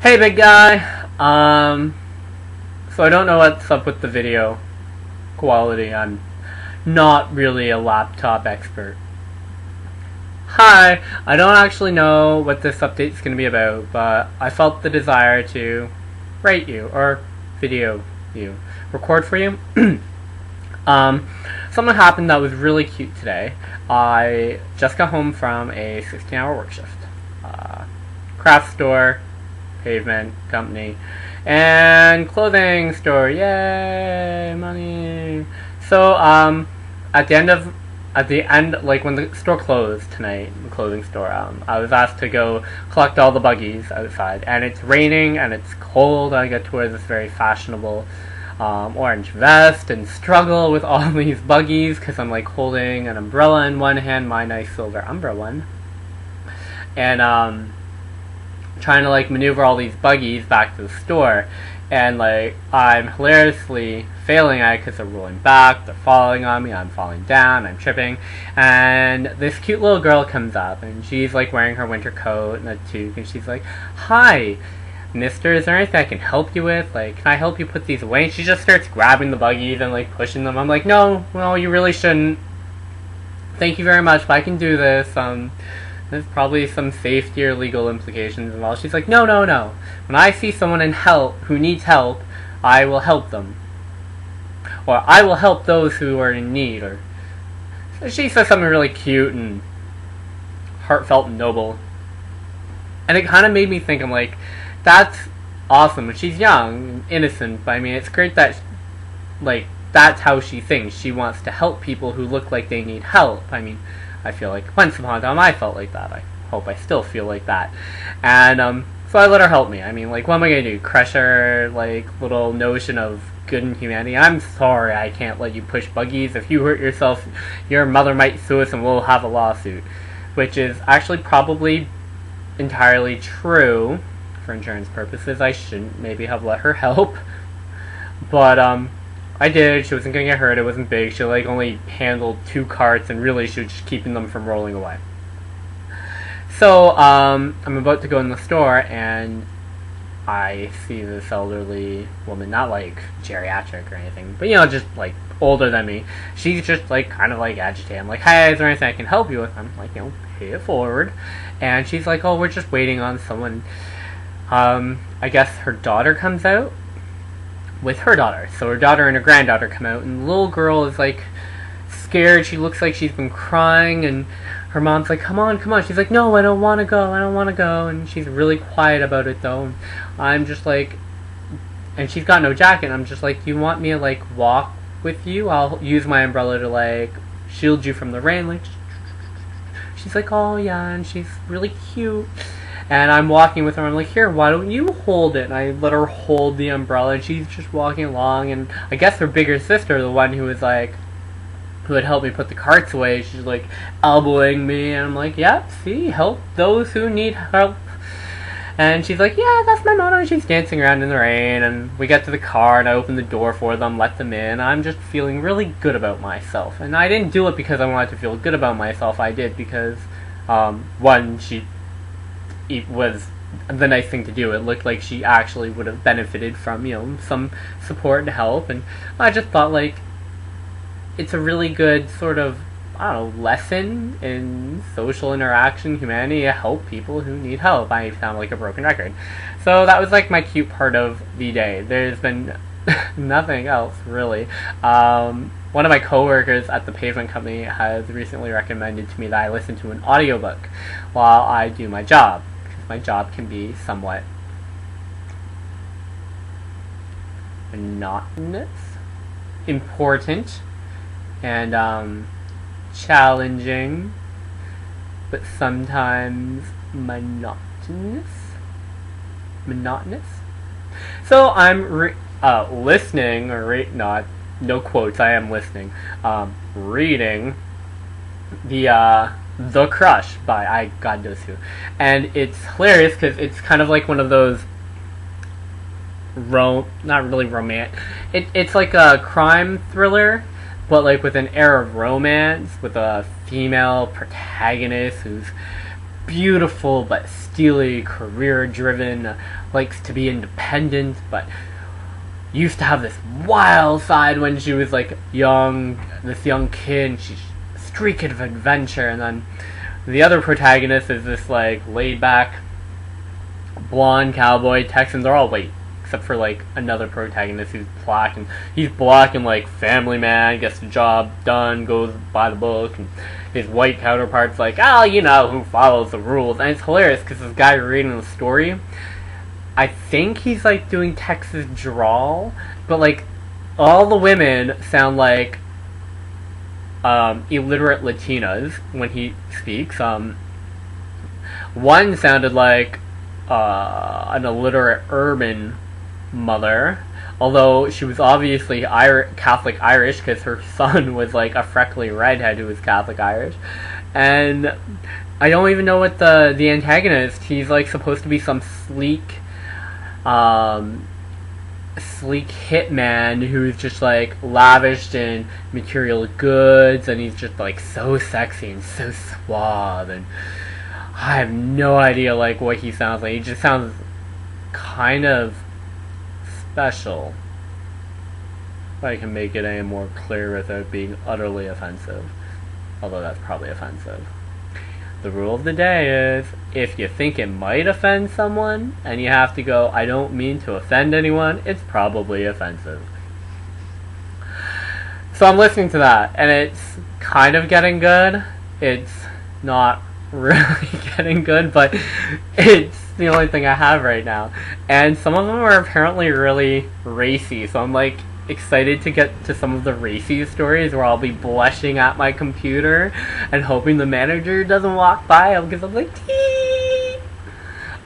Hey, big guy. So I don't know what's up with the video quality. I'm not really a laptop expert. Hi, I don't actually know what this update's going to be about, but I felt the desire to write you, or video you, record for you. Something happened that was really cute today. I just got home from a 16-hour work shift. Craft store, pavement company, and clothing store. Yay, money! So at the end, like when the store closed tonight, the clothing store, I was asked to go collect all the buggies outside, and it's raining and it's cold. I get to wear this very fashionable orange vest and struggle with all these buggies because I'm like holding an umbrella in one hand, my nice silver umbrella one, and trying to like maneuver all these buggies back to the store, and like I'm hilariously failing at it because they're rolling back, they're falling on me, I'm falling down, I'm tripping, and this cute little girl comes up and she's like wearing her winter coat and a toque, and she's like, "Hi, mister, is there anything I can help you with? Like, can I help you put these away?" And she just starts grabbing the buggies and like pushing them. I'm like, no, you really shouldn't. Thank you very much, but I can do this. There's probably some safety or legal implications involved. She's like, no. When I see someone who needs help, I will help them. Or I will help those who are in need. Or so she says something really cute and heartfelt and noble. And it kind of made me think, I'm like, that's awesome. She's young and innocent, but I mean, it's great that, like, that's how she thinks. She wants to help people who look like they need help. I mean, I feel like once upon a time I felt like that. I hope I still feel like that. And so I let her help me. I mean, like, what am I going to do? Crush her, like, little notion of good and humanity? I'm sorry I can't let you push buggies. If you hurt yourself, your mother might sue us and we'll have a lawsuit. Which is actually probably entirely true. For insurance purposes, I shouldn't maybe have let her help. But, I did. She wasn't going to get hurt. It wasn't big. She like only handled 2 carts, and really she was just keeping them from rolling away. So I'm about to go in the store, and I see this elderly woman, not like geriatric or anything, but just like older than me. She's just like kind of like agitated. I'm like, "Hey, is there anything I can help you with?" I'm like, pay it forward. And she's like, "Oh, we're just waiting on someone." I guess her daughter comes out with her daughter. So her daughter and her granddaughter come out, and the little girl is like scared. She looks like she's been crying, and her mom's like, come on. She's like, "No, I don't want to go. And she's really quiet about it though. I'm just like, and she's got no jacket. I'm just like, "You want me to like walk with you? I'll use my umbrella to like shield you from the rain." Like, she's like, "Oh yeah," and she's really cute. And I'm walking with her. I'm like, "Here, why don't you hold it?" And I let her hold the umbrella, and she's just walking along. And I guess her bigger sister, the one who had helped me put the carts away, she's like elbowing me, and I'm like, "Yeah, see, help those who need help." And she's like, "Yeah, that's my motto." And she's dancing around in the rain, and we get to the car, and I open the door for them, let them in. I'm just feeling really good about myself. And I didn't do it because I wanted to feel good about myself. I did because, one, it was the nice thing to do. It looked like she actually would have benefited from, some support and help, and I just thought, like, it's a really good sort of, I don't know, lesson in social interaction, humanity, to help people who need help. I sound like a broken record. So that was, like, my cute part of the day. There's been nothing else, really. One of my coworkers at the pavement company has recently recommended to me that I listen to an audiobook while I do my job. My job can be somewhat monotonous, important, and challenging, but sometimes monotonous. So I'm listening, or no quotes. I am listening. Reading The Crush by God knows who, and it's hilarious because it's kind of like one of those not really romantic. It's like a crime thriller, but like with an air of romance, with a female protagonist who's beautiful but steely, career-driven, likes to be independent, but used to have this wild side when she was like this young kid, and she's streaking of adventure. And then the other protagonist is this like laid-back blonde cowboy Texan. They're all white except for like another protagonist who's black, and he's black and like family man, gets the job done, goes by the book, and his white counterpart's like, oh, you know, who follows the rules. And it's hilarious because this guy reading the story, I think he's like doing Texas drawl, but like all the women sound like illiterate Latinas when he speaks. One sounded like an illiterate urban mother, although she was obviously Catholic Irish because her son was like a freckly redhead who was Catholic Irish. And I don't even know what the antagonist, he's like supposed to be some sleek hitman who's just like lavished in material goods, and he's just like so sexy and so suave, and I have no idea like what he sounds like. He just sounds kind of special. If I can make it any more clear without being utterly offensive, although that's probably offensive. The rule of the day is, if you think it might offend someone, and you have to go, I don't mean to offend anyone, it's probably offensive. So I'm listening to that, and it's kind of getting good. It's not really getting good, but it's the only thing I have right now. And some of them are apparently really racy, so I'm like excited to get to some of the racy stories where I'll be blushing at my computer and hoping the manager doesn't walk by because I'm like, tee!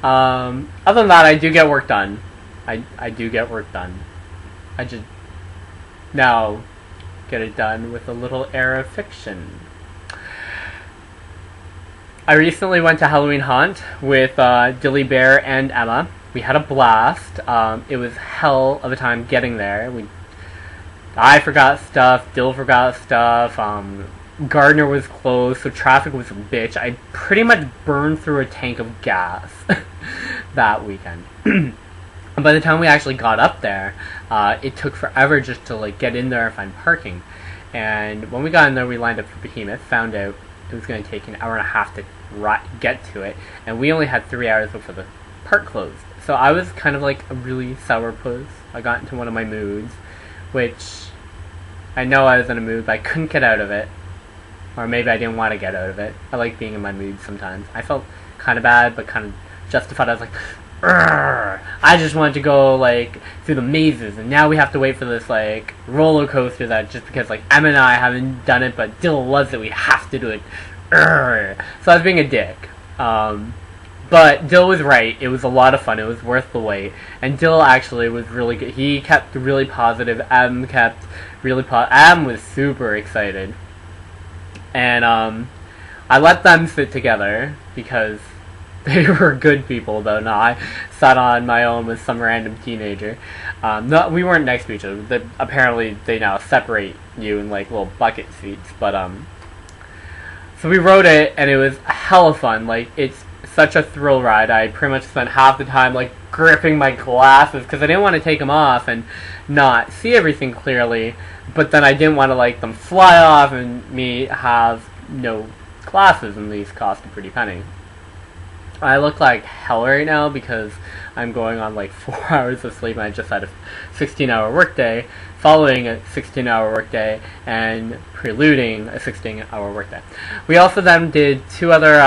Other than that, I do get work done. I do get work done. I just now get it done with a little air of fiction. I recently went to Halloween Haunt with Dilly Bear and Emma. We had a blast. It was hell of a time getting there. I forgot stuff, Dill forgot stuff, Gardner was closed, so traffic was a bitch. I pretty much burned through a tank of gas that weekend. And by the time we actually got up there, it took forever just to like get in there and find parking. And when we got in there, we lined up for Behemoth, found out it was going to take an hour and a half to get to it, and we only had 3 hours before the park closed. So I was kind of like a really sourpuss. I got into one of my moods, which I know I was in a mood, but I couldn't get out of it. Or maybe I didn't want to get out of it. I like being in my mood sometimes. I felt kind of bad, but kind of justified. I was like, Urgh! I just wanted to go like through the mazes, and now we have to wait for this like roller coaster that just because like Emma and I haven't done it, but Dill loves it, we have to do it. Urgh! So I was being a dick. But Dill was right. It was a lot of fun. It was worth the wait. And Dill actually was really good. He kept really positive. Em kept really positive. Em was super excited. And I let them sit together because they were good people, though. No, I sat on my own with some random teenager. No, we weren't next to each other. Apparently, they now separate you in like little bucket seats. But so we rode it, and it was hella fun. Like it's such a thrill ride. I pretty much spent half the time like gripping my glasses because I didn't want to take them off and not see everything clearly, but then I didn't want to like them fly off and me have no glasses, and these cost a pretty penny. I look like hell right now because I'm going on like 4 hours of sleep, and I just had a 16-hour workday, following a 16-hour workday, and preluding a 16-hour workday. We also then did two other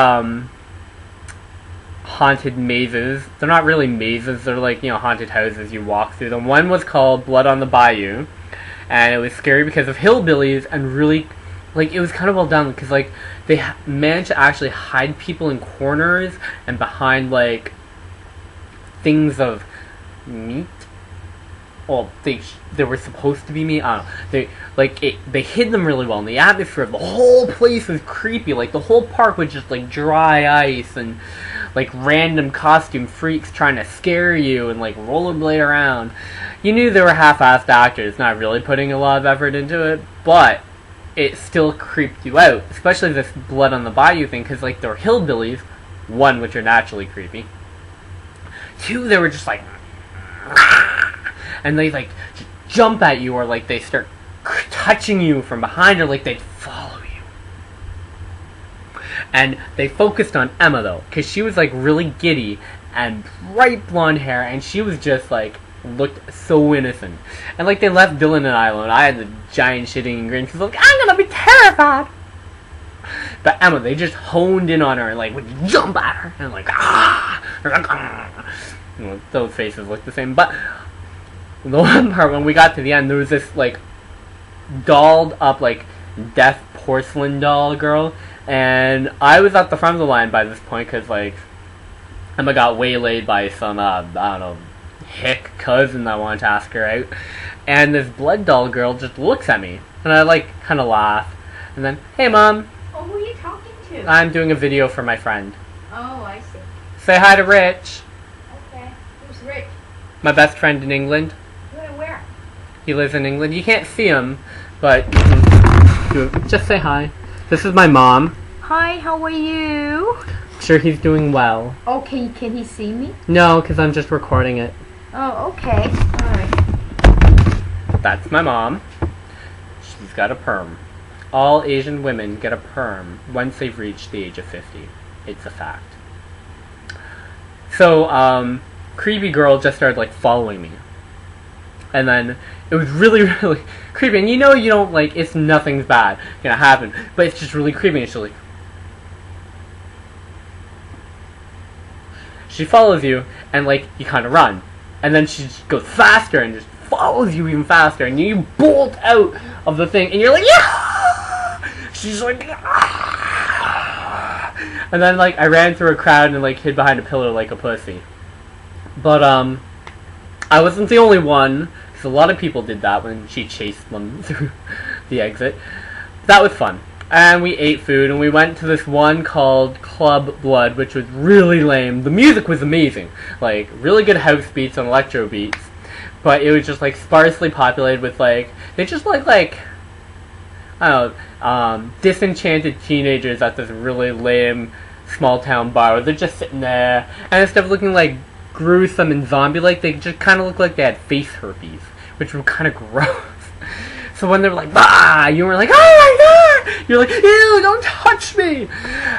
haunted mazes. They're not really mazes, they're like, you know, haunted houses you walk through them. One was called Blood on the Bayou, and it was scary because of hillbillies, and really, like, it was kind of well done because, like, they managed to actually hide people in corners and behind, like, things of meat. Well, they were supposed to be meat. I don't know. They hid them really well, and the atmosphere of the whole place was creepy. Like, the whole park was just, like, dry ice and like random costume freaks trying to scare you and like rollerblade around. You knew they were half-assed actors, not really putting a lot of effort into it, but it still creeped you out, especially this Blood on the Bayou thing, because like they're hillbillies, One, which are naturally creepy. Two, they were just like, and they like jump at you, or like they start touching you from behind, or like they'd follow you. And they focused on Emma though, because she was like really giddy and bright blonde hair, and she was just like looked so innocent. And like they left Dylan and I alone. I had the giant shitting grin. She's like, I'm gonna be terrified. But Emma, they just honed in on her and like would jump at her and like You know, those faces look the same. But the one part when we got to the end, there was this like dolled up like death porcelain doll girl, and I was at the front of the line by this point because like Emma got waylaid by some I don't know, hick cousin that wanted to ask her out, and this blood doll girl just looks at me, and I like kind of laugh, and then, hey mom. Oh, who are you talking to? I'm doing a video for my friend. Oh, I see. Say hi to Rich. Okay. Who's Rich? My best friend in England. Where? He lives in England. You can't see him, but just say hi. This is my mom. Hi, how are you? Sure he's doing well. Okay, can he see me? No, because I'm just recording it. Oh, okay. Alright. That's my mom. She's got a perm. All Asian women get a perm once they've reached the age of 50. It's a fact. So, creepy girl just started, like, following me. And then, it was really, really creepy. And you know you don't, like, it's nothing's bad gonna happen. But it's just really creepy. And she's like... She follows you, and, like, you kind of run. And then she just goes faster and just follows you even faster. And you bolt out of the thing, and you're like, yeah! She's like, ah! And then like I ran through a crowd and like hid behind a pillar like a pussy. But I wasn't the only one, because a lot of people did that when she chased them through the exit. That was fun. And we ate food, and we went to this one called Club Blood, which was really lame. The music was amazing, like really good house beats and electro beats, but it was just like sparsely populated with like they just like I don't know, disenchanted teenagers at this really lame small town bar where they're just sitting there, and instead of looking like gruesome and zombie-like, they just kind of look like they had face herpes, which were kind of gross. So when they were like, bah, you were like, oh my god! You're like, ew, don't touch me!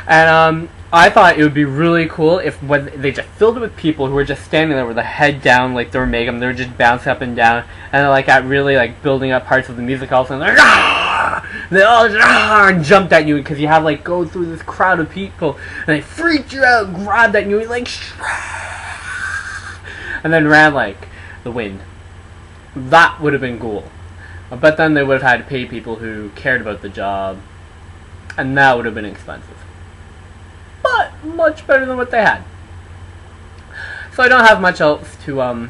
And I thought it would be really cool if when they just filled it with people who were just standing there with their head down like they were Megan, they were just bouncing up and down, and they're like at really like building up parts of the music all of a sudden, like, ah! They all just and jumped at you because you have like go through this crowd of people, and they freaked you out, grabbed at you, like, and then ran like the wind. That would have been cool. But then they would have had to pay people who cared about the job, and that would have been expensive. But much better than what they had. So I don't have much else to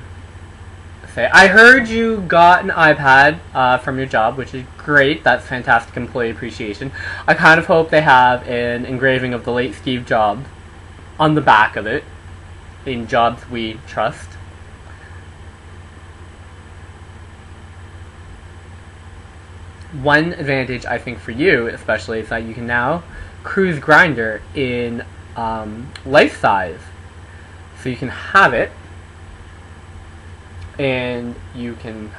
say. I heard you got an iPad from your job, which is great. That's fantastic employee appreciation. I kind of hope they have an engraving of the late Steve Jobs on the back of it, in Jobs We Trust. One advantage, I think, for you, especially, is that you can now cruise Grindr in life size. So you can have it, and you can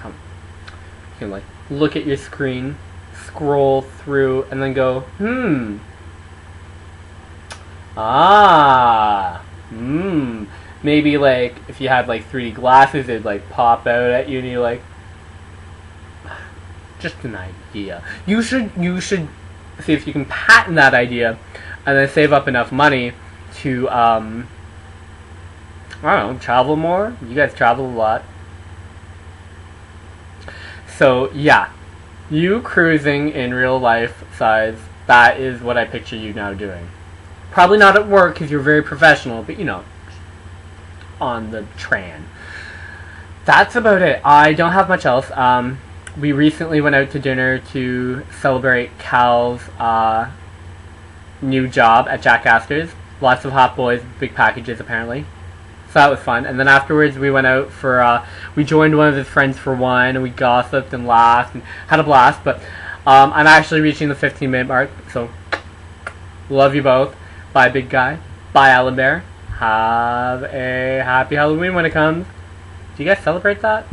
like look at your screen, scroll through, and then go, maybe like if you had like 3D glasses, it'd like pop out at you, and you're like, just an idea. You should see if you can patent that idea, and then save up enough money to I don't know, travel more. You guys travel a lot. So yeah, you cruising in real life size, that is what I picture you now doing. Probably not at work because you're very professional, but you know, on the tran. That's about it. I don't have much else. We recently went out to dinner to celebrate Cal's new job at Jack Astor's. Lots of hot boys, big packages apparently. So that was fun. And then afterwards we went out for, we joined one of his friends for wine, and we gossiped and laughed and had a blast. But I'm actually reaching the 15-minute mark, so love you both. Bye, big guy. Bye, Alan Bear. Have a happy Halloween when it comes. Do you guys celebrate that?